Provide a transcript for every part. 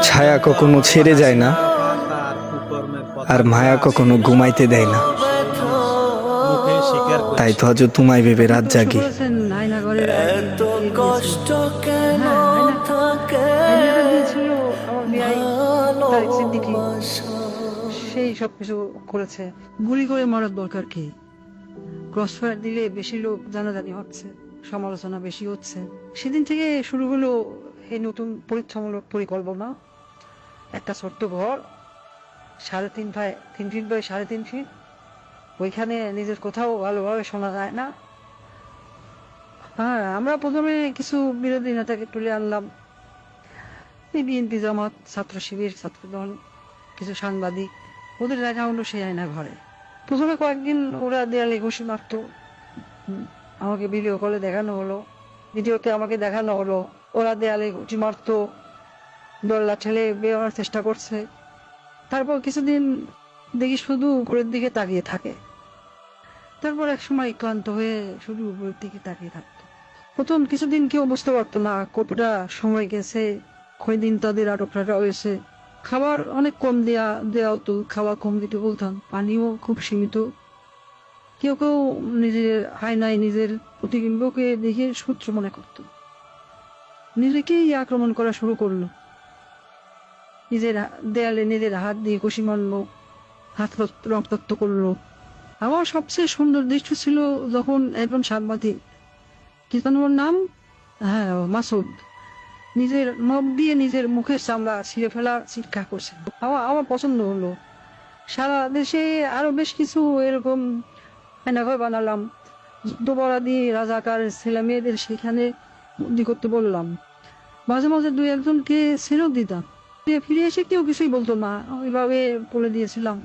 ছায়া কখনো ছেড়ে যায় না, আর মায়া কখনো ঘুমাইতে দেয় না। তাই তো আজ তোমায় ভেবে রাত জাগি। আয়নাঘরের কষ্ট কেন থাকে, আয়নাটা দিয়েছিল আমার বিয়াই তারেক সিদ্দিকী। সেই সবকিছু করেছে। গুলি করে মারার দরকার কি? ক্রস ফায়ার দিলে বেশি লোক জানাজানি হচ্ছে, সমালোচনা বেশি হচ্ছে। সেদিন থেকে শুরু হলো এই নতুন পরীক্ষামূলক পরিকল্পনা। একটা ছোট্ট ঘর, 3.5 বাই 3 ফিট বাই 3.5 ফিট, ওইখানে নিজের কোথাও ভালোভাবে শোনা যায় না। হ্যাঁ, আমরা প্রথমে কিছু বিরোধী নেতাকে তুলে আনলাম, এই বিএনপি, জামাত, ছাত্র শিবির, ছাত্রদল, কিছু সাংবাদিক। ওদের দেখা হলো সেই আয়না ঘরে। প্রথমে কয়েকদিন ওরা দেয়ালে ঘুষি মারতো, আমাকে ভিডিও কলে দেখানো হলো, ভিডিওতে আমাকে দেখানো হলো ওরা দেয়ালে ঘুষি মারতো, দোল্লা ঠেলে বেরোনোর চেষ্টা করছে। তারপর কিছুদিন দেখি শুধু উপরের দিকে তাকিয়ে থাকে। তারপর এক সময় ক্লান্ত হয়ে শুধু উপরের দিকে তাকিয়ে থাকতো। প্রথম কিছুদিন কেউ বুঝতে পারতো না কতটা সময় গেছে, কয়দিন তাদের আটক রাখা হয়েছে। খাবার অনেক কম দেওয়া হতো, খাবার কম দিতে বলতাম, পানিও খুব সীমিত। কেউ কেউ নিজের আয়নায় নিজের প্রতিবিম্বকে দেখে শত্রু মনে করত, নিজেকেই আক্রমণ করা শুরু করলো। নিজের দেয়ালে নিজের হাত দিয়ে কষি মারলো, হাত রক্তাক্ত করলো। আমার সবচেয়ে সুন্দর দৃশ্য ছিল যখন একজন সাংবাদিক, কি যেন ওর নাম, হ্যাঁ মাসুদ, নিজের নখ দিয়ে নিজের মুখের চামড়া ছিঁড়ে ফেলা চিৎকার করছে। আমার পছন্দ হলো। সারা দেশে আরো বেশ কিছু এরকম আয়নাঘর বানালাম, যুদ্ধপরাধী রাজাকার ছেলে মেয়েদের সেখানে বন্দি করতে বললাম। মাঝে মাঝে 2-1জনকে ছেড়েও দিতাম, ফিরে এসে কেউ কিছুই বলতো না, ওইভাবে বলে দিয়েছিলাম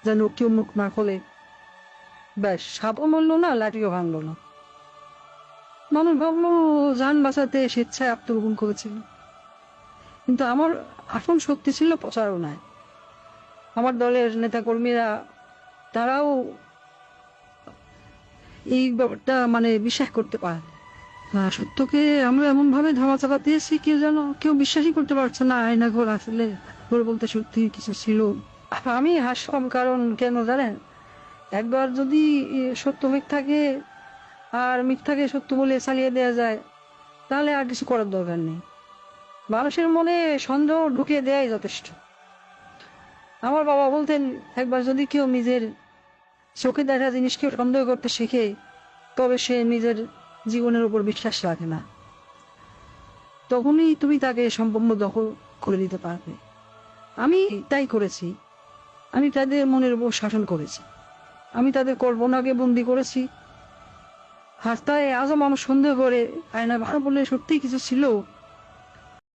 যেন কেউ মুখ না খোলে। ব্যাস, সাপও মরলো না, লাঠিও ভাঙলো না। মানুষ ভাবলো যান বাঁচাতে স্বেচ্ছায় আত্মগোপন করেছিল, কিন্তু আমার আসল শক্তি ছিল প্রচারণায়। আমার দলের নেতা কর্মীরা, তারাও এই ব্যাপারটা বিশ্বাস করতে পারে। সত্যকে আমরা এমন ভাবে ধামাচাপা দিয়েছি, কেউ বিশ্বাসই করতে পারছে না আয়নাঘর আসলে ঘর বলতে সত্যি কিছু ছিল। আমি হাসলাম, কারণ কেন জানেন, একবার যদি সত্য মিথ্যাকে আর মিথ্যাকে সত্য বলে চালিয়ে দেওয়া যায়, তাহলে আর কিছু করার দরকার নেই। মানুষের মনে সন্দেহ ঢুকিয়ে দেওয়াই যথেষ্ট। আমার বাবা বলতেন, একবার যদি কেউ নিজের চোখে দেখা জিনিসকে সন্দেহ করতে শিখে, তবে সে নিজের জীবনের উপর বিশ্বাস রাখে না। তখনই তুমি তাকে সম্পূর্ণ দখল করে দিতে পারবে। আমি তাই করেছি। আমি তাদের মনের উপর শাসন করেছি, আমি তাদের কল্পনাকে বন্দি করেছি। হাসতায় আজও মানুষ সন্দেহ করে আয়না ভালো বলে সত্যিই কিছু ছিল।